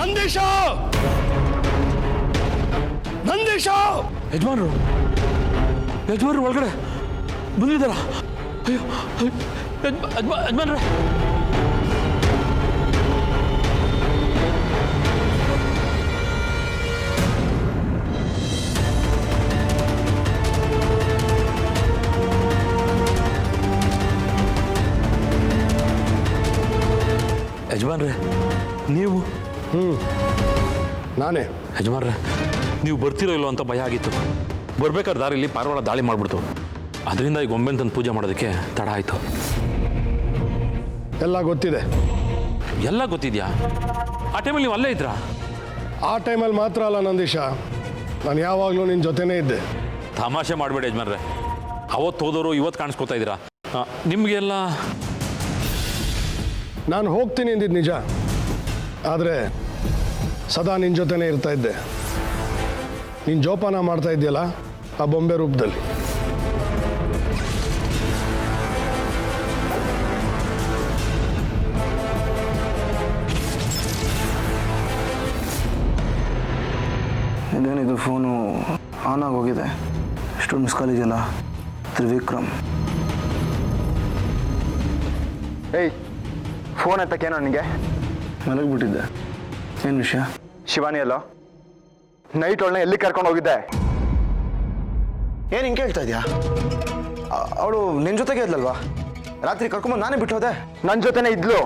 ನಂದೀಶ ನಂದೀಶ ಯಜಮಾನ್ರು ಒಳಗಡೆ ಬಂದಿದ್ದಾರ? ಅಯ್ಯೋ ಯಜಮಾನ್ರೆ, ಯಜಮಾನ್ರೆ ನೀವು? ನಾನೇ. ಯಜಮಾನ್ರೆ, ನೀವು ಬರ್ತಿರೋ ಇಲ್ಲೋ ಅಂತ ಭಯ ಆಗಿತ್ತು. ಬರ್ಬೇಕಾದ್ರೆ ದಾರಿಯಲ್ಲಿ ಪಾರಿವಾಳ ದಾಳಿ ಮಾಡ್ಬಿಡ್ತು. ಅದರಿಂದ ಈ ಗೊಂಬೆನ ತಂದು ಪೂಜೆ ಮಾಡೋದಕ್ಕೆ ತಡ ಆಯಿತು. ಎಲ್ಲ ಗೊತ್ತಿದೆ. ಎಲ್ಲ ಗೊತ್ತಿದ್ಯಾ? ಆ ಟೈಮಲ್ಲಿ ನೀವು ಅಲ್ಲೇ ಇದ್ರಾ? ಆ ಟೈಮಲ್ಲಿ ಮಾತ್ರ ಅಲ್ಲ ನಂದೀಶ, ನಾನು ಯಾವಾಗಲೂ ನಿನ್ನ ಜೊತೆನೇ ಇದ್ದೆ. ತಮಾಷೆ ಮಾಡಬೇಡಿ ಯಜಮಾನ್ರೆ. ಅವತ್ತು ಹೋದವರು ಇವತ್ತು ಕಾಣಿಸ್ಕೊತಾ ಇದ್ದೀರಾ? ನಿಮಗೆಲ್ಲ ನಾನು ಹೋಗ್ತೀನಿ ಅಂದಿದ್ದು ನಿಜ, ಆದರೆ ಸದಾ ನಿನ್ನ ಜೊತೆನೇ ಇರ್ತಾ ಇದ್ದೆ. ನೀನು ಜೋಪಾನ ಮಾಡ್ತಾ ಇದೆಯಲ್ಲ ಆ ಬೊಂಬೆ ರೂಪದಲ್ಲಿ. ಇದೇನಿದು ಫೋನು ಆನ್ ಆಗೋಗಿದೆ? ಇಷ್ಟೊಂದು ಮಿಸ್ ಕಾಲ್ ಇದೆಯಲ್ಲ. ತ್ರಿವಿಕ್ರಮ್. ಏಯ್, ಫೋನ್ ಎತ್ತಕ್ಕೇನೋ ನನಗೆ? ಮಲಗಿಬಿಟ್ಟಿದ್ದೆ. ಏನು ವಿಷಯ? ಶಿವಾನಿ ಅಲ್ಲೋ, ನೈಟ್ ಅವಳನ್ನ ಎಲ್ಲಿ ಕರ್ಕೊಂಡು ಹೋಗಿದ್ದೆ? ಏನು ಹಿಂಗೆ ಕೇಳ್ತಾ ಇದೆಯಾ? ಅವಳು ನಿನ್ನ ಜೊತೆಗೆ ಇದ್ಲಲ್ವಾ? ರಾತ್ರಿ ಕರ್ಕೊಂಬಂದು ನಾನೇ ಬಿಟ್ಟು ಹೋದೆ. ನನ್ನ ಜೊತೆನೇ ಇದ್ಲು,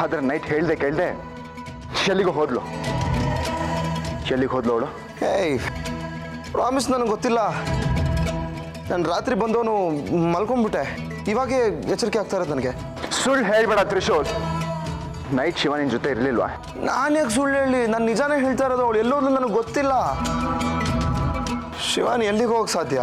ಆದರೆ ನೈಟ್ ಹೇಳ್ದೆ ಕೇಳ್ದೆ ಎಲ್ಲಿಗೂ ಹೋದ್ಲು. ಎಲ್ಲಿಗೆ ಹೋದ್ಲು ಅವಳು? ಏಯ್, ಪ್ರಾಮಿಸ್ ನನಗೆ ಗೊತ್ತಿಲ್ಲ. ನಾನು ರಾತ್ರಿ ಬಂದವನು ಮಲ್ಕೊಂಡ್ಬಿಟ್ಟೆ. ಇವಾಗೇ ಎಚ್ಚರಿಕೆ ಆಗ್ತಾ ಇರೋದು ನನಗೆ. ಸುಳ್ಳು ಹೇಳ್ಬೇಡ ತ್ರಿಶೂಲ್. ನೈಟ್ ಶಿವಾನಿ ಜೊತೆ ಇರಲಿಲ್ವಾ? ನಾನು ಯಾಕೆ ಸುಳ್ಳು ಹೇಳಿ? ನಾನು ನಿಜಾನೇ ಹೇಳ್ತಾ ಇರೋದು. ಅವಳು ಎಲ್ಲೋದ್ಲು ನನಗೆ ಗೊತ್ತಿಲ್ಲ. ಶಿವಾನಿ ಎಲ್ಲಿಗೆ ಹೋಗಕ್ಕೆ ಸಾಧ್ಯ?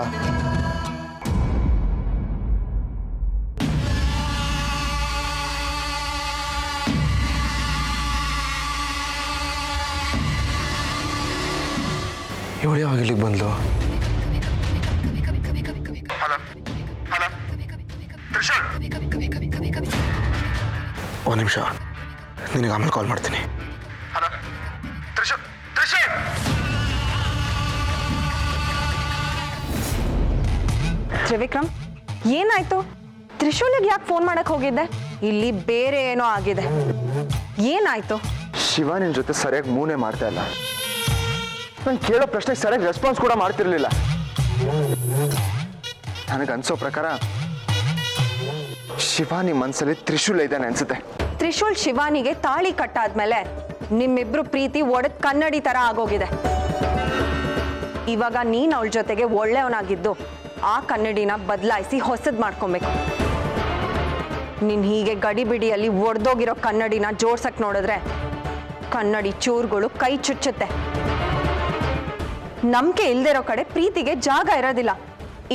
ಇವಳು ಯಾವಾಗ ಇಲ್ಲಿಗೆ ಬಂದ್ಲು? ಒಂದು ನಿಮಿಷ, ನಿನಗೆ ಆಮೇಲೆ ಕಾಲ್ ಮಾಡ್ತೀನಿ. ತ್ರಿವಿಕ್ರಮ್, ಏನಾಯ್ತು? ತ್ರಿಶೂಲಿಗೆ ಯಾಕೆ ಫೋನ್ ಮಾಡಕ್ ಹೋಗಿದ್ದೆ? ಇಲ್ಲಿ ಬೇರೆ ಏನೋ ಆಗಿದೆ. ಏನಾಯ್ತು? ಶಿವಾನಿನ ಜೊತೆ ಸರಿಯಾಗಿ ಮೂನೇ ಮಾಡ್ತಾ ಇಲ್ಲ. ನಾನು ಕೇಳೋ ಪ್ರಶ್ನೆಗೆ ಸರಿಯಾಗಿ ರೆಸ್ಪಾನ್ಸ್ ಕೂಡ ಮಾಡ್ತಿರ್ಲಿಲ್ಲ. ನನಗನ್ಸೋ ಪ್ರಕಾರ ಶಿವಾನಿ ಮನಸ್ಸಲ್ಲಿ ತ್ರಿಶೂಲ್ ಇದ್ದಾನೆ ಅನ್ಸುತ್ತೆ. ತ್ರಿಶೂಲ್ ಶಿವಾನಿಗೆ ತಾಳಿ ಕಟ್ಟಾದ್ಮೇಲೆ ನಿಮ್ಮಿಬ್ರು ಪ್ರೀತಿ ಒಡೆದ್ ಕನ್ನಡಿ ತರ ಆಗೋಗಿದೆ. ಇವಾಗ ನೀನ್ ಅವಳ ಜೊತೆಗೆ ಒಳ್ಳೆಯವನಾಗಿದ್ದು ಆ ಕನ್ನಡಿನ ಬದಲಾಯಿಸಿ ಹೊಸದ್ ಮಾಡ್ಕೊಬೇಕು. ನೀನ್ ಹೀಗೆ ಗಡಿಬಿಡಿಯಲ್ಲಿ ಒಡೆದೋಗಿರೋ ಕನ್ನಡಿನ ಜೋಡ್ಸಕ್ ನೋಡಿದ್ರೆ ಕನ್ನಡಿ ಚೂರುಗಳು ಕೈ ಚುಚ್ಚುತ್ತೆ. ನಂಬಿಕೆ ಇಲ್ದಿರೋ ಕಡೆ ಪ್ರೀತಿಗೆ ಜಾಗ ಇರೋದಿಲ್ಲ.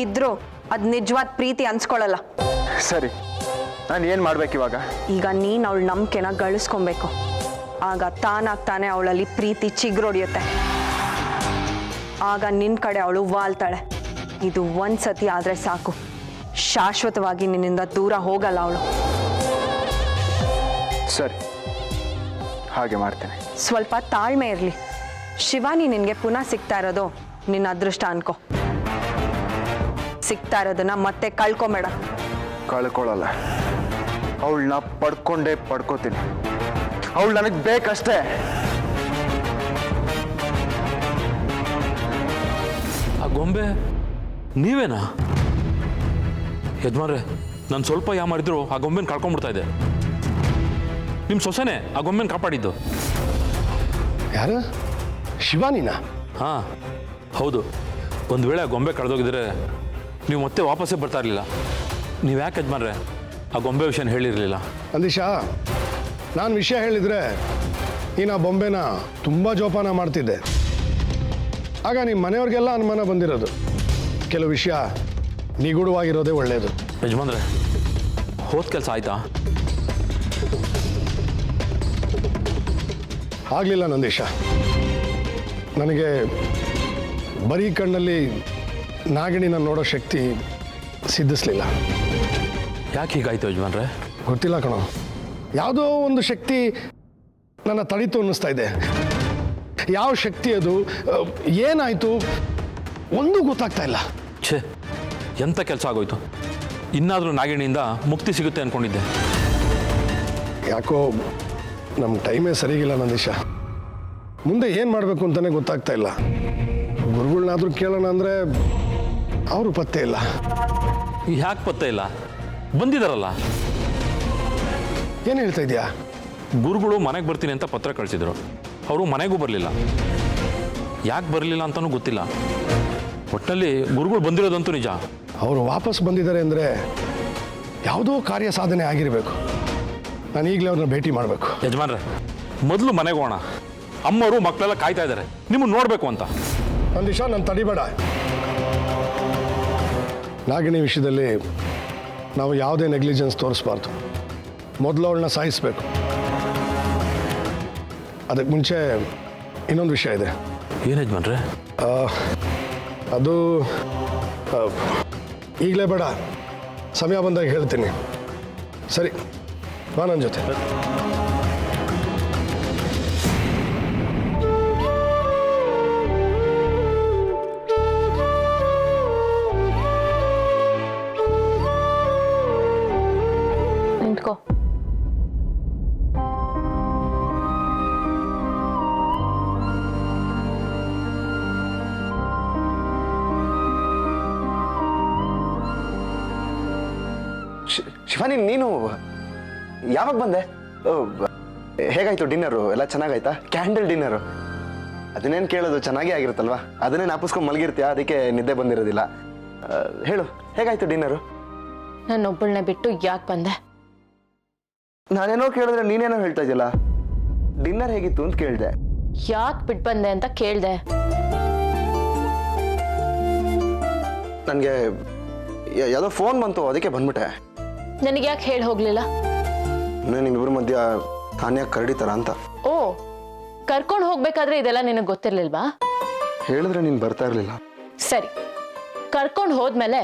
ಇದ್ರೂ ಅದ್ ನಿಜವಾದ ಪ್ರೀತಿ ಅನ್ಸ್ಕೊಳ್ಳಲ್ಲ. ಸರಿ, ನಾನು ಏನು ಮಾಡ್ಬೇಕು ಇವಾಗ? ಈಗ ನೀನ್ ಅವಳ ನಂಬಿಕೆನ ಗಳಿಸ್ಕೊಬೇಕು. ಆಗ ತಾನಾಗ್ತಾನೆ ಅವಳಲ್ಲಿ ಪ್ರೀತಿ ಚಿಗ್ರೊಡಿಯುತ್ತೆ. ಆಗ ನಿನ್ ಕಡೆ ಅವಳು ವಾಲ್ತಾಳೆ. ಇದು ಒಂದ್ಸತಿ ಆದ್ರೆ ಸಾಕು, ಶಾಶ್ವತವಾಗಿ ನಿನ್ನಿಂದ ದೂರ ಹೋಗಲ್ಲ ಅವಳು. ಸರಿ, ಹಾಗೆ ಮಾಡ್ತೇನೆ. ಸ್ವಲ್ಪ ತಾಳ್ಮೆ ಇರಲಿ. ಶಿವಾನಿ ನಿನ್ಗೆ ಪುನಃ ಸಿಗ್ತಾ ಇರೋದು ನಿನ್ನ ಅದೃಷ್ಟ ಅನ್ಕೋ. ಸಿಗ್ತಾ ಇರೋದನ್ನ ಮತ್ತೆ ಕಳ್ಕೊಂಬೇಡ. ಕಳ್ಕೊಳ್ಳಲ್ಲ, ಅವಳನ್ನ ಪಡ್ಕೊಂಡೇ ಪಡ್ಕೋತೀನಿ. ಅವಳು ನನಗೆ ಬೇಕಷ್ಟೇ. ಆ ಗೊಂಬೆ ನೀವೇನಾ? ಯಜಮಾನ್ರೆ, ನಾನು ಸ್ವಲ್ಪ ಮಾಡಿದ್ರು ಆ ಗೊಂಬೆನ ಕಳ್ಕೊಂಡ್ಬಿಡ್ತಾ ಇದ್ದೆ. ನಿಮ್ಮ ಸೊಸೆನೇ ಆ ಗೊಂಬೆನ ಕಾಪಾಡಿದ್ದು. ಯಾರು? ಶಿವಾನಿನ? ಹಾಂ ಹೌದು. ಒಂದು ವೇಳೆ ಆ ಗೊಂಬೆ ಕಳೆದೋಗಿದ್ರೆ ನೀವು ಮತ್ತೆ ವಾಪಸ್ಸೇ ಬರ್ತಾ ಇರಲಿಲ್ಲ. ನೀವು ಯಾಕೆ ಯಜಮಾನ್ರೆ ಆ ಗೊಂಬೆ ವಿಷಯನ ಹೇಳಿರಲಿಲ್ಲ? ನಂದೀಶ, ನಾನು ವಿಷಯ ಹೇಳಿದರೆ ನೀನು ಆ ಬೊಂಬೆನ ತುಂಬ ಜೋಪಾನ ಮಾಡ್ತಿದ್ದೆ. ಆಗ ನಿಮ್ಮ ಮನೆಯವ್ರಿಗೆಲ್ಲ ಅನುಮಾನ ಬಂದಿರೋದು. ಕೆಲವು ವಿಷಯ ನಿಗೂಢವಾಗಿರೋದೇ ಒಳ್ಳೆಯದು. ಯಜಮಾನ್ರೆ, ಹೋದ ಕೆಲಸ ಆಯ್ತಾ? ಆಗಲಿಲ್ಲ ನಂದೀಶ. ನನಗೆ ಬರೀ ಕಣ್ಣಲ್ಲಿ ನಾಗಿಣಿನ ನೋಡೋ ಶಕ್ತಿ ಸಿದ್ಧಿಸಲಿಲ್ಲ. ಯಾಕೆ ಹೀಗಾಯ್ತು ಯಜಮಾನ್ರೆ? ಗೊತ್ತಿಲ್ಲ ಕಣೋ. ಯಾವುದೋ ಒಂದು ಶಕ್ತಿ ನನ್ನ ತಡಿತು ಅನ್ನಿಸ್ತಾ ಇದೆ. ಯಾವ ಶಕ್ತಿ ಅದು, ಏನಾಯಿತು ಒಂದೂ ಗೊತ್ತಾಗ್ತಾ ಇಲ್ಲ. ಛೇ, ಎಂಥ ಕೆಲಸ ಆಗೋಯ್ತು. ಇನ್ನಾದರೂ ನಾಗಿಣಿಯಿಂದ ಮುಕ್ತಿ ಸಿಗುತ್ತೆ ಅಂದ್ಕೊಂಡಿದ್ದೆ. ಯಾಕೋ ನಮ್ಮ ಟೈಮೇ ಸರಿಗಿಲ್ಲ ನಂದೀಶ. ಮುಂದೆ ಏನು ಮಾಡಬೇಕು ಅಂತಲೇ ಗೊತ್ತಾಗ್ತಾ ಇಲ್ಲ. ಗುರುಗಳನ್ನಾದರೂ ಕೇಳೋಣ ಅಂದರೆ ಅವರು ಪತ್ತೆ ಇಲ್ಲ. ಯಾಕೆ ಪತ್ತೆ ಇಲ್ಲ? ಬಂದಿದ್ದಾರಲ್ಲ. ಏನು ಹೇಳ್ತಾ ಇದೆಯಾ? ಗುರುಗಳು ಮನೆಗೆ ಬರ್ತೀನಿ ಅಂತ ಪತ್ರ ಕಳಿಸಿದ್ರು. ಅವರು ಮನೆಗೂ ಬರಲಿಲ್ಲ. ಯಾಕೆ ಬರಲಿಲ್ಲ ಅಂತಲೂ ಗೊತ್ತಿಲ್ಲ. ಒಟ್ಟಲ್ಲಿ ಗುರುಗಳು ಬಂದಿರೋದಂತೂ ನಿಜ. ಅವರು ವಾಪಸ್ ಬಂದಿದ್ದಾರೆ ಅಂದರೆ ಯಾವುದೋ ಕಾರ್ಯ ಸಾಧನೆ ಆಗಿರಬೇಕು. ನಾನು ಈಗಲೇ ಅವ್ರನ್ನ ಭೇಟಿ ಮಾಡಬೇಕು. ಯಜಮಾನ್ರೆ, ಮೊದಲು ಮನೆಗೆ ಹೋಗೋಣ. ಅಮ್ಮವರು ಮಕ್ಕಳೆಲ್ಲ ಕಾಯ್ತಾ ಇದ್ದಾರೆ ನಿಮ್ಮನ್ನು ನೋಡಬೇಕು ಅಂತ. ನಂದೀಶ, ನಾನು ತಡಿಬೇಡ. ನಾಗಿಣಿ ವಿಷಯದಲ್ಲಿ ನಾವು ಯಾವುದೇ ನೆಗ್ಲಿಜೆನ್ಸ್ ತೋರಿಸ್ಬಾರ್ದು. ಮೊದಲು ಅವಳನ್ನ ಸಾಯಿಸಬೇಕು. ಅದಕ್ಕೆ ಮುಂಚೆ ಇನ್ನೊಂದು ವಿಷಯ ಇದೆ. ಏನು ಯಜಮಾನ್ರೆ? ಅದು ಈಗಲೇ ಬೇಡ, ಸಮಯ ಬಂದಾಗ ಹೇಳ್ತೀನಿ. ಸರಿ, ಬಾ ನನ್ನ ಜೊತೆ. ನಿಂತ್ಕೋ. ಶಿವಾನಿ, ನೀನು ಯಾವಾಗ ಬಂದೆ? ಹೇಗಾಯ್ತು ಡಿನ್ನರು? ಎಲ್ಲ ಚೆನ್ನಾಗಾಯ್ತಾ? ಕ್ಯಾಂಡಲ್ ಡಿನ್ನರು ಅದನ್ನೇನು ಕೇಳೋದು, ಚೆನ್ನಾಗೇ ಆಗಿರುತ್ತಲ್ವಾ? ಅದನ್ನೇ ನಾಪಿಸ್ಕೊಂಡು ಮಲಗಿರ್ತೀಯ, ಅದಕ್ಕೆ ನಿದ್ದೆ ಬಂದಿರೋದಿಲ್ಲ. ಹೇಳು, ಹೇಗಾಯ್ತು ಡಿನ್ನರು? ನನ್ನೊಬ್ಬಳನ್ನ ಬಿಟ್ಟು ಯಾಕೆ ಬಂದೆ? ನಾನೇನೋ ಕೇಳಿದ್ರೆ ನೀನೇನೋ ಹೇಳ್ತಾ ಇದೆಯಲ್ಲ. ಡಿನ್ನರ್ ಹೇಗಿತ್ತು ಅಂತ ಕೇಳಿದೆ. ಯಾಕೆ ಬಿಟ್ಟು ಬಂದೆ ಅಂತ ಕೇಳಿದೆ. ನನಗೆ ಯಾವುದೋ ಫೋನ್ ಬಂತು, ಅದಕ್ಕೆ ಬಂದ್ಬಿಟ್ಟೆ. ನನಗೆ ಯಾಕೆ ಹೇಳಿ ಹೋಗ್ಲಿಲ್ಲ? ನಿಮ್ಮಿಬ್ಬರ ಮಧ್ಯ ತಾನ್ಯಾಕೆ ಕರಡಿತಾರ ಅಂತ. ಓ, ಕರ್ಕೊಂಡು ಹೋಗ್ಬೇಕಾದ್ರೆ ಇದೆಲ್ಲ ನಿನಗೆ ಗೊತ್ತಿರ್ಲಿಲ್ವಾ? ಹೇಳಿದ್ರೆ ನೀನು ಬರ್ತಾ ಇರಲಿಲ್ಲ. ಸರಿ, ಕರ್ಕೊಂಡು ಹೋದ್ಮೇಲೆ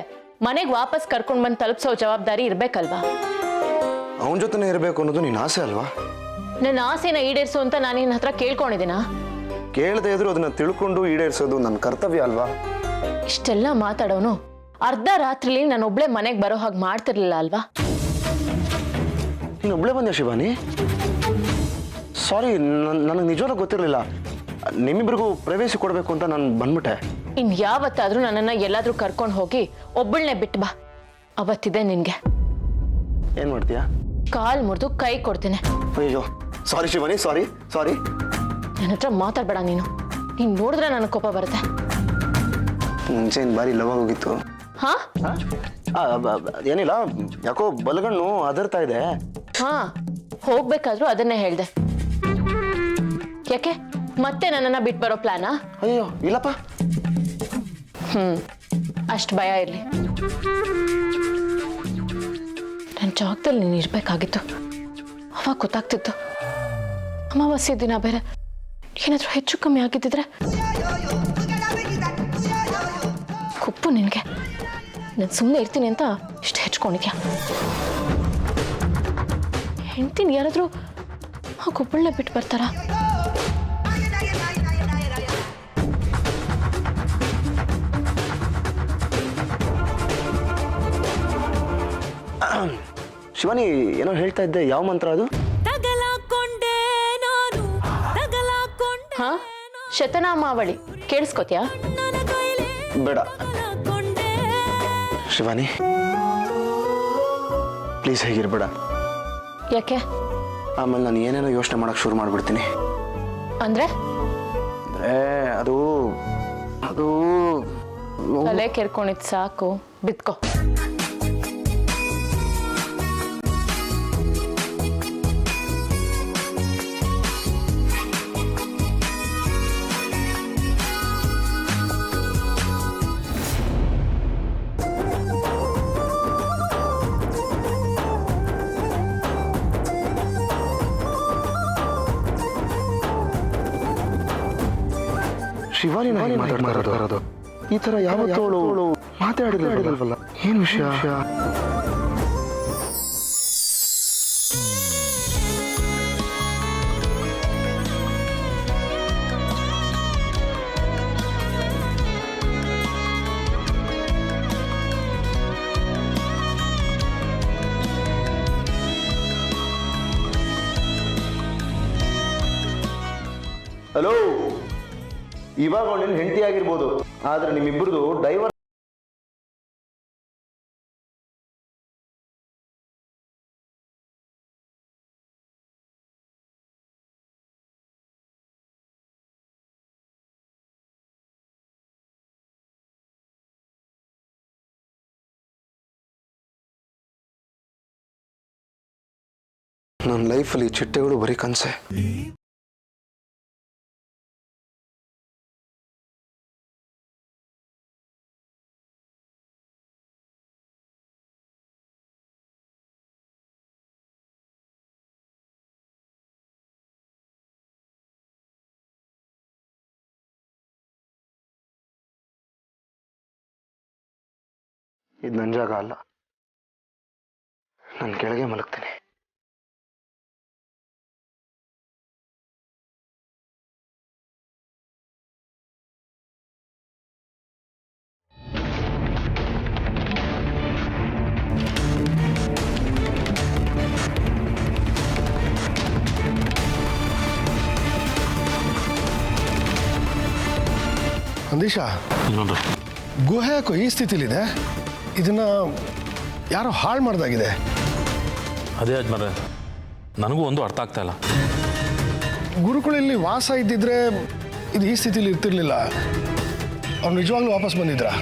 ಮನೆಗೆ ವಾಪಸ್ ಕರ್ಕೊಂಡು ಬಂದು ತಲುಪಿಸೋ ಜವಾಬ್ದಾರಿ ಇರ್ಬೇಕಲ್ವಾ? ಅವನ ಜೊತೆನೇ ಇರಬೇಕು ಅನ್ನೋದು ನಿನ್ನ ಆಸೆ ಅಲ್ವಾ? ನನ್ನ ಆಸೆನ ಈಡೇರಿಸು ಅಂತ ನಾನು ನಿನ್ನ ಹತ್ರ ಕೇಳ್ಕೊಂಡಿದ್ದೀನಾ? ಕೇಳದೆ ಇದ್ರು ಅದನ್ನ ತಿಳ್ಕೊಂಡು ಈಡೇರಿಸೋದು ನನ್ನ ಕರ್ತವ್ಯ ಅಲ್ವಾ? ಇಷ್ಟೆಲ್ಲ ಮಾತಾಡೋನು ಅರ್ಧ ರಾತ್ರಿಲಿ ನಾನೊಬ್ಳೆ ಮನೆಗೆ ಬರೋ ಹಾಗೆ ಮಾಡ್ತಿರ್ಲಿಲ್ಲ ಅಲ್ವಾ? ನೀನು ಒಬ್ಳೆ ಬಂದ್ಯಾ ಶಿವಾನಿ? ಸಾರಿ, ನನಗೆ ನಿಜವಾಗ್ಲೂ ಗೊತ್ತಿರಲಿಲ್ಲ. ನಿಮ್ಮಿಬ್ರಿಗೂ ಪ್ರವೇಶ ಕೊಡಬೇಕು ಅಂತ ನಾನು ಬಂದ್ಬಿಟ್ಟೆ. ಇನ್ ಯಾವತ್ತಾದ್ರೂ ನನ್ನನ್ನು ಎಲ್ಲಾದ್ರೂ ಕರ್ಕೊಂಡು ಹೋಗಿ ಒಬ್ಬಳನ್ನೇ ಬಿಟ್ಟು ಬಾ, ಅವತ್ತಿದೆ ನಿನ್ಗೆ. ಏನು ಮಾಡ್ತೀಯಾ? ಕಾಲ್ ಮುರಿದು ಕೈ ಕೊಡ್ತೀನಿ. ಅಯ್ಯೋ, ಸಾರಿ ಶಿವಾನಿ, ಸಾರಿ ಸಾರಿ. ನನ್ನ ಹತ್ರ ಮಾತಾಡ್ಬೇಡ ನೀನು. ನೀನು ನೋಡಿದ್ರೆ ನನಗೆ ಕೋಪ ಬರುತ್ತೆ. ಮುಂಚೆ ಬಾರಿ ಲವ್ ಹೋಗಿತ್ತು. ಹಾ, ಏನಿಲ್ಲ, ಯಾಕೋ ಬಲಗಣ್ಣು ಅದರ್ತಾ ಇದೆ. ಹಾ, ಹೋಗ್ಬೇಕಾದ್ರೂ ಅದನ್ನೇ ಹೇಳ್ದೆ. ಯಾಕೆ ಮತ್ತೆ ನನ್ನನ್ನ ಬಿಟ್ಟು ಬರೋ ಪ್ಲಾನಾ? ಅಯ್ಯೋ ಇಲ್ಲಪ್ಪ. ಅಷ್ಟು ಭಯ ಇರಲಿ. ನನ್ನ ಜಾಗದಲ್ಲಿ ನೀನು ಇರ್ಬೇಕಾಗಿತ್ತು. ಅವಾಗ ಗೊತ್ತಾಗ್ತಿತ್ತು. ಅಮಾವಾಸ್ಯೆ ದಿನ ಬೇರೆ ಏನಾದರೂ ಹೆಚ್ಚು ಕಮ್ಮಿ ಆಗಿದ್ದಿದ್ರೆ ಕುಪ್ಪು ನಿನಗೆ. ನಾನು ಸುಮ್ಮನೆ ಇರ್ತೀನಿ ಅಂತ ಇಷ್ಟು ಹೆಚ್ಕೊಂಡಿದ್ಯಾ? ಹೆಂಡ್ತೀನಿ ಯಾರಾದರೂ ಆ ಕುಪ್ಪಳನ್ನ ಬಿಟ್ಟು ಬರ್ತಾರಾ? ಶಿವಾನಿ, ಏನೋ ಹೇಳ್ತಾ ಇದ್ದೆ, ಯಾವ ಮಂತ್ರ ಅದು? ಹಾ, ಶತನಾಮಾವಳಿ ಕೇಳಿಸ್ಕೊತ್ಯಾ? ಬೇಡ ಶಿವಾನಿ, ಪ್ಲೀಸ್ ಹೇಗಿರ್ಬೇಡ. ಯಾಕೆ? ಆಮೇಲೆ ನಾನು ಏನೇನೋ ಯೋಚನೆ ಮಾಡಕ್ಕೆ ಶುರು ಮಾಡಿಬಿಡ್ತೀನಿ. ಅಂದ್ರೆ ಅದು ಅದು ತಲೆ ಕೆರ್ಕೊಂಡಿದ್ ಸಾಕು, ಬಿತ್ಕೋ. ಶಿವಾನಿ ಮಾತಾಡ್ತಾ ಇರೋದು ಈ ಥರ ಯಾವತ್ತೋಳು ಮಾತಾಡಿರಲ್ವಲ್ಲ? ಏನು ವಿಷಯ? ಹಲೋ, ಇವಾಗ ಅವಳು ಹೆಂಡತಿ ಆಗಿರ್ಬೋದು, ಆದ್ರೆ ನಿಮ್ಮಿಬ್ಬರದು ಡೈವರ್ಸ್. ನನ್ನ ಲೈಫಲ್ಲಿ ಚಿಟ್ಟೆಗಳು ಬರೀ ಕನಸೆ. ಇದು ನನ್ನ ಜಾಗ ಅಲ್ಲ, ನಾನು ಕೆಳಗೆ ಮಲಗ್ತೀನಿ. ನಂದೀಶ, ಇನ್ನೊಂದು ಗುಹೆ ಯಾಕೋ ಈ ಸ್ಥಿತಿಲಿದೆ? ಇದನ್ನ ಯಾರೋ ಹಾಳು ಮಾಡ್ದಾಗಿದೆ. ಅದೇ ಯಜಮಾನ್ರೆ, ನನಗೂ ಒಂದು ಅರ್ಥ ಆಗ್ತಾ ಇಲ್ಲ. ಗುರುಗಳಲ್ಲಿ ವಾಸ ಇದ್ದಿದ್ರೆ ಇದು ಈ ಸ್ಥಿತಿಲಿ ಇರ್ತಿರ್ಲಿಲ್ಲ. ಅವ್ರು ನಿಜವಾಗ್ಲೂ ವಾಪಸ್ ಬಂದಿದ್ರಾ?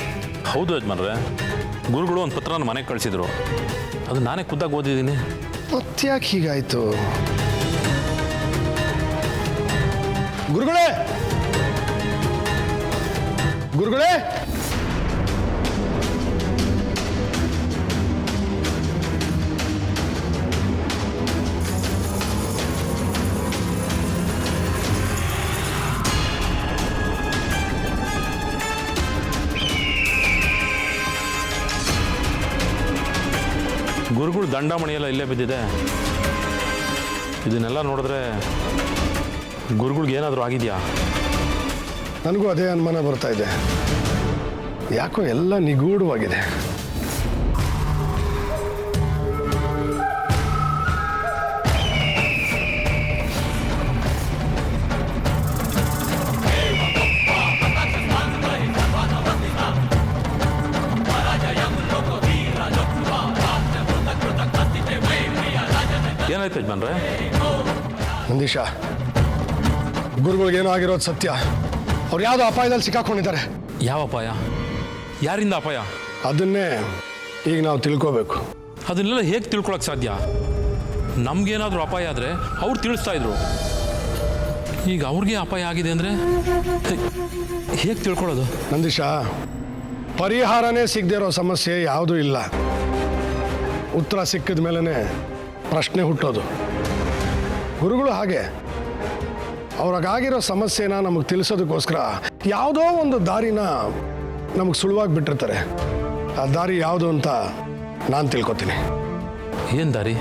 ಹೌದು ಯಜಮಾನ್ರೆ, ಗುರುಗಳು ಒಂದು ಪತ್ರನ ಮನೆಗೆ ಕಳಿಸಿದ್ರು. ಅದು ನಾನೇ ಖುದ್ದಾಗಿ ಓದಿದ್ದೀನಿ. ಮತ್ತ್ಯಾಕೆ ಹೀಗಾಯ್ತು? ಗುರುಗಳೇ, ಗುರುಗಳೇ, ಗುರುಗಳು ದಂಡಮಣಿಯೆಲ್ಲ ಇಲ್ಲೇ ಬಿದ್ದಿದೆ. ಇದನ್ನೆಲ್ಲ ನೋಡಿದ್ರೆ ಗುರುಗಳಿಗೆ ಏನಾದರೂ ಆಗಿದೆಯಾ? ನನಗೂ ಅದೇ ಅನುಮಾನ ಬರ್ತಾ ಇದೆ. ಯಾಕೋ ಎಲ್ಲ ನಿಗೂಢವಾಗಿದೆ. ಏನಾಯ್ತು ಯಜಮಾನ್ರೆ? ನಂದೀಶ, ಗುರುಗಳಿಗೇನೋ ಆಗಿರೋದು ಸತ್ಯ. ಅವ್ರು ಯಾವುದೋ ಅಪಾಯದಲ್ಲಿ ಸಿಕ್ಕಾಕೊಂಡಿದ್ದಾರೆ. ಯಾವ ಅಪಾಯ? ಯಾರಿಂದ ಅಪಾಯ? ಅದನ್ನೇ ಈಗ ನಾವು ತಿಳ್ಕೋಬೇಕು. ಅದನ್ನೆಲ್ಲ ಹೇಗೆ ತಿಳ್ಕೊಳಕ್ಕೆ ಸಾಧ್ಯ? ನಮಗೇನಾದರೂ ಅಪಾಯ ಆದರೆ ಅವ್ರು ತಿಳಿಸ್ತಾ ಇದ್ರು. ಈಗ ಅವ್ರಿಗೆ ಅಪಾಯ ಆಗಿದೆ ಅಂದರೆ ಹೇಗೆ ತಿಳ್ಕೊಳ್ಳೋದು? ನಂದೀಶ, ಪರಿಹಾರನೇ ಸಿಗದೇ ಇರೋ ಸಮಸ್ಯೆ ಯಾವುದೂ ಇಲ್ಲ. ಉತ್ತರ ಸಿಕ್ಕಿದ ಮೇಲೇ ಪ್ರಶ್ನೆ ಹುಟ್ಟೋದು. ಗುರುಗಳು ಹಾಗೆ ಅವ್ರಿಗಾಗಿರೋ ಸಮಸ್ಯೆನ ನಮಗೆ ತಿಳಿಸೋದಕ್ಕೋಸ್ಕರ ಯಾವುದೋ ಒಂದು ದಾರಿನ ನಮಗೆ ಸುಳುವಾಗಿ ಬಿಟ್ಟಿರ್ತಾರೆ. ಆ ದಾರಿ ಯಾವುದು ಅಂತ ನಾನು ತಿಳ್ಕೊತೀನಿ. ಏನು ದಾರಿ?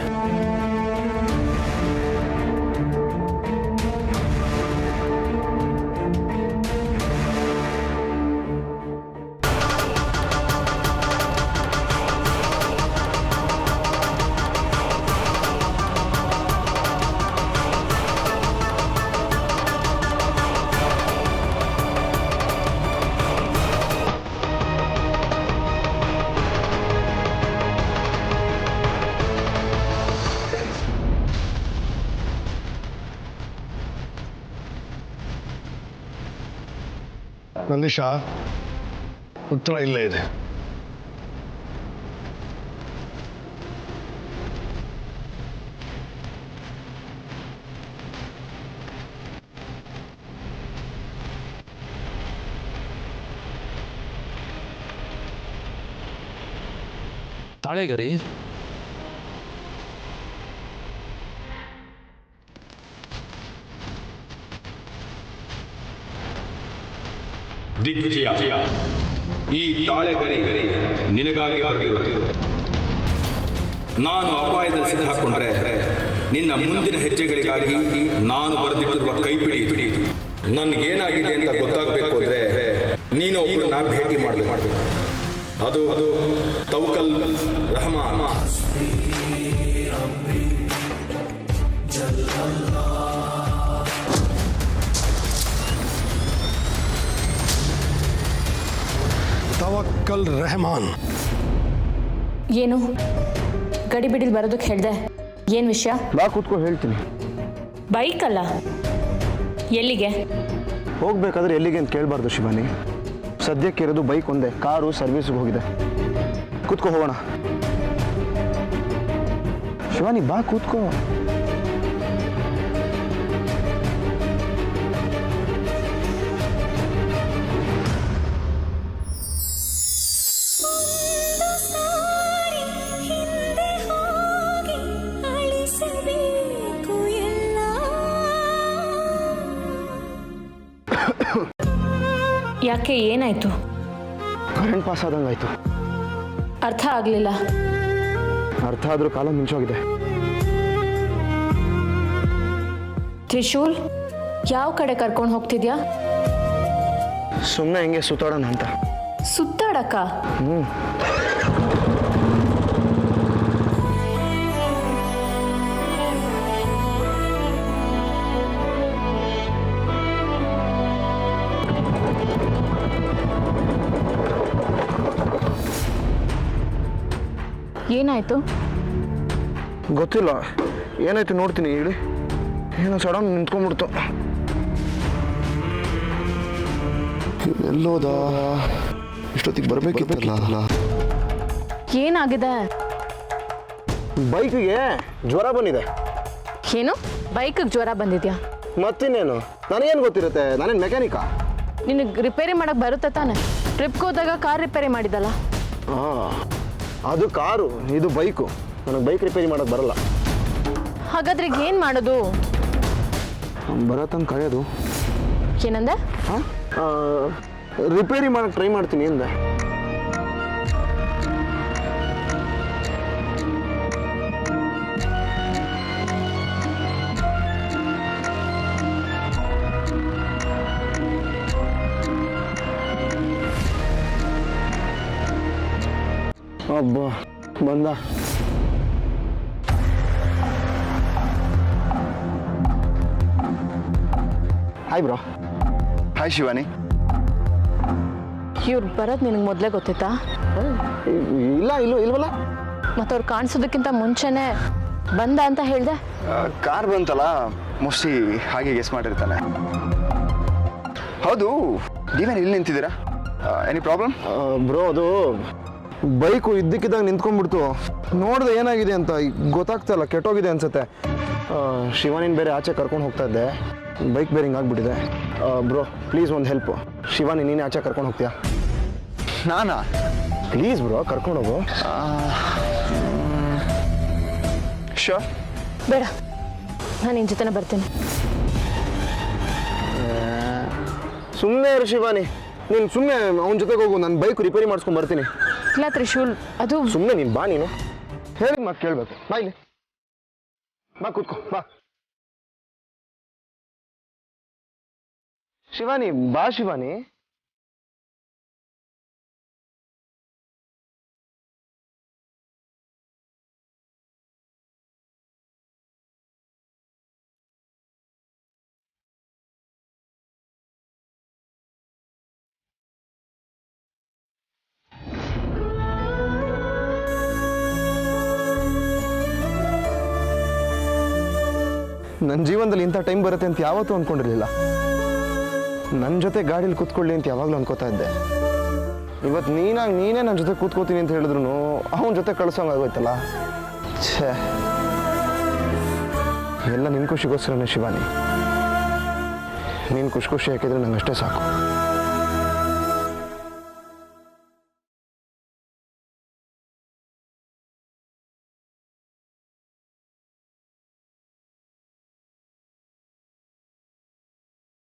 ನಂದೀಶ, ಉತ್ತರ ಇಲ್ಲೇ ಇದೆ. ತಾಳೆಗರಿ? ದಿಗ್ವಿಜಯ, ಈ ತಾಳೆಗರಿ ನಿನಗಾಗಿ ಹೊರಗಿರುವುದು. ನಾನು ಅಪಾಯದಲ್ಲಿ ಸಿಕ್ಕಾಕೊಂಡ್ರೆ ನಿನ್ನ ಮುಂದಿನ ಹೆಜ್ಜೆಗಳಿಗಾಗಿ ನಾನು ಬರೆದಿಟ್ಟಿರುವ ಕೈಪಿಡಿ ನನಗೇನಾಗಿದೆ ಅಂತ ಗೊತ್ತಾಗಬೇಕು ಅಂದರೆ ನೀನು ಒಬ್ಬರನ್ನ ಭೇಟಿ ಮಾಡಬೇಕು. ಅದು ತೌಕಲ್ ರಹಮಾನ್. ತವಕ್ಕಲ್ ರೆಹಮಾನ್. ಏನು ಗಡಿ ಬಿಡಿಲ್ ಬರೋದಕ್ಕೆ ಹೇಳ್ದೆ? ಏನು ವಿಷಯ? ಬಾ ಕೂತ್ಕೋ ಹೇಳ್ತೀನಿ. ಬೈಕಲ್ಲ, ಎಲ್ಲಿಗೆ? ಹೋಗ್ಬೇಕಾದ್ರೆ ಎಲ್ಲಿಗೆ ಅಂತ ಕೇಳಬಾರ್ದು ಶಿವಾನಿ. ಸದ್ಯಕ್ಕೆ ಇರೋದು ಬೈಕ್ ಒಂದೇ, ಕಾರು ಸರ್ವಿಸ್ಗೆ ಹೋಗಿದೆ. ಕೂತ್ಕೋ ಹೋಗೋಣ. ಶಿವಾನಿ ಬಾ ಕೂತ್ಕೋ. ಯಾಕೆ, ಏನಾಯ್ತು? ಕರೆಂಟ್ ಪಾಸ್ ಆದಂಗಾಯ್ತು. ಅರ್ಥ ಆಗಲಿಲ್ಲ. ಅರ್ಥ ಆದ್ರೂ ಕಾಲ ಮಿಂಚೋಗಿದೆ. ತ್ರಿಶೂಲ್, ಯಾವ ಕಡೆ ಕರ್ಕೊಂಡು ಹೋಗ್ತಿದ್ಯಾ? ಸುಮ್ಮನೆ ಹಿಂಗೆ ಸುತ್ತಾಡೋಣ ಅಂತ. ಸುತ್ತಾಡಕ್ಕ? ಏನಾಯ್ತು? ಗೊತ್ತಿಲ್ಲ, ಏನಾಯ್ತು ನೋಡ್ತೀನಿ ಹೇಳಿ. ಏನೋ ಸಡನ್ ನಿಂತ್ಕೊಂಡ್ಬಿಡ್ತು. ಎಲ್ಲೋದ? ಇಷ್ಟೊತ್ತಿಗೆ ಬರಬೇಕಿತ್ತಲ್ಲ. ಏನಾಗಿದೆ? ಬೈಕಿಗೆ ಜ್ವರ ಬಂದಿದೆ. ಏನು, ಬೈಕಿಗೆ ಜ್ವರ ಬಂದಿದ್ಯಾ? ಮತ್ತಿನ್ನೇನು, ನನಗೇನು ಗೊತ್ತಿರುತ್ತೆ? ನಾನೇನು ಮೆಕ್ಯಾನಿಕಾ? ನಿನಗೆ ರಿಪೇರಿ ಮಾಡಕ್ಕೆ ಬರುತ್ತೆ ತಾನೆ? ಟ್ರಿಪ್ಗೆ ಹೋದಾಗ ಕಾರ್ ರಿಪೇರಿ ಮಾಡಿದಲ್ಲ. ಹಾಂ, ಅದು ಕಾರು, ಇದು ಬೈಕು. ನನಗೆ ಬೈಕ್ ರಿಪೇರಿ ಮಾಡೋಕ್ಕೆ ಬರಲ್ಲ. ಹಾಗಾದ್ರೆ ಏನು ಮಾಡೋದು? ಬರತ್ತಂತ ಕಾಯೋದು. ಏನಂದೆ? ಹಾಂ, ರಿಪೇರಿ ಮಾಡೋಕ್ಕೆ ಟ್ರೈ ಮಾಡ್ತೀನಿ ಅಂದೆ. ಅಬ್ಬಾ, ಬಂದ. Hi bro. ಹಾಯ್ ಶಿವಾನಿ. ಇವ್ರು ಬರೋದು ನಿನಗೆ ಮೊದಲೇ ಗೊತ್ತಿತ್ತಾ? ಇಲ್ವಲ್ಲ. ಮತ್ತು ಅವ್ರು ಕಾಣಿಸೋದಕ್ಕಿಂತ ಮುಂಚೆನೇ ಬಂದ ಅಂತ ಹೇಳ್ದೆ. ಕಾರ್ ಬಂತಲ್ಲ, ಮೋಸ್ಟ್ಲಿ ಹಾಗೆ ಗೆಸ್ ಮಾಡಿರ್ತಾನೆ. ಹೌದು, ನೀವೇನು ಇಲ್ಲಿ ನಿಂತಿದ್ದೀರಾ? Any problem? ಬ್ರೋ, ಅದು ಬೈಕು ಇದ್ದಕ್ಕಿದ್ದಾಗ ನಿಂತ್ಕೊಂಡ್ಬಿಡ್ತು. ನೋಡಿದೆ ಏನಾಗಿದೆ ಅಂತ. ಗೊತ್ತಾಗ್ತಾ ಇಲ್ಲ, ಕೆಟ್ಟೋಗಿದೆ ಅನ್ಸುತ್ತೆ. ಶಿವಾನಿನ ಬೇರೆ ಆಚೆ ಕರ್ಕೊಂಡು ಹೋಗ್ತಾ ಇದ್ದೆ, ಬೈಕ್ ಬೇರೆ ಹಿಂಗಾಗ್ಬಿಟ್ಟಿದೆ. ಬ್ರೋ ಪ್ಲೀಸ್ ಒಂದು ಹೆಲ್ಪ್. ಶಿವಾನಿ ನೀನೇ ಆಚೆ ಕರ್ಕೊಂಡು ಹೋಗ್ತೀಯಾ? ನಾನಾ? ಪ್ಲೀಸ್ ಬ್ರೋ, ಕರ್ಕೊಂಡು ಹೋಗು. ಶೋರ್. ಬೇಡ, ನಾನು ನಿನ್ನ ಜೊತೆನೇ ಬರ್ತೀನಿ. ಸುಮ್ಮನೆ ಇರು ಶಿವಾನಿ, ನೀನು ಸುಮ್ಮನೆ ಅವನ ಜೊತೆಗೆ ಹೋಗು. ನಾನು ಬೈಕ್ ರಿಪೇರಿ ಮಾಡಿಸ್ಕೊಂಡು ಬರ್ತೀನಿ. ಇಲ್ಲ ತ್ರಿಶೂಲ್, ಅದು ಸುಮ್ಮನೆ ನೀನು ಬಾ. ನೀನು ಹೇಳಿ ಮಾತು ಕೇಳಬೇಕು. ಬಾ ಇಲ್ಲಿ, ಬಾ ಕೂತ್ಕೋ, ಬಾ. ಶಿವಾನಿ ಬಾ. ಶಿವಾನಿ, ನನ್ನ ಜೀವನದಲ್ಲಿ ಇಂಥ ಟೈಮ್ ಬರುತ್ತೆ ಅಂತ ಯಾವತ್ತೂ ಅಂದ್ಕೊಂಡಿರಲಿಲ್ಲ. ನನ್ನ ಜೊತೆ ಗಾಡೀಲಿ ಕೂತ್ಕೊಳ್ಳಿ ಅಂತ ಯಾವಾಗಲೂ ಅನ್ಕೋತಾ ಇದ್ದೆ. ಇವತ್ತು ನೀನೇ ನನ್ನ ಜೊತೆ ಕೂತ್ಕೋತೀನಿ ಅಂತ ಹೇಳಿದ್ರು ಅವನ ಜೊತೆ ಕಳ್ಸೋಂಗಾಗೋಯ್ತಲ್ಲ. ಛೇ, ಎಲ್ಲ ನಿನ್ನ ಖುಷಿಗೋಸ್ಕರನೇ ಶಿವಾನಿ. ನೀನು ಖುಷಿ ಹಾಕಿದ್ರೆ ನಂಗೆ ಅಷ್ಟೇ ಸಾಕು.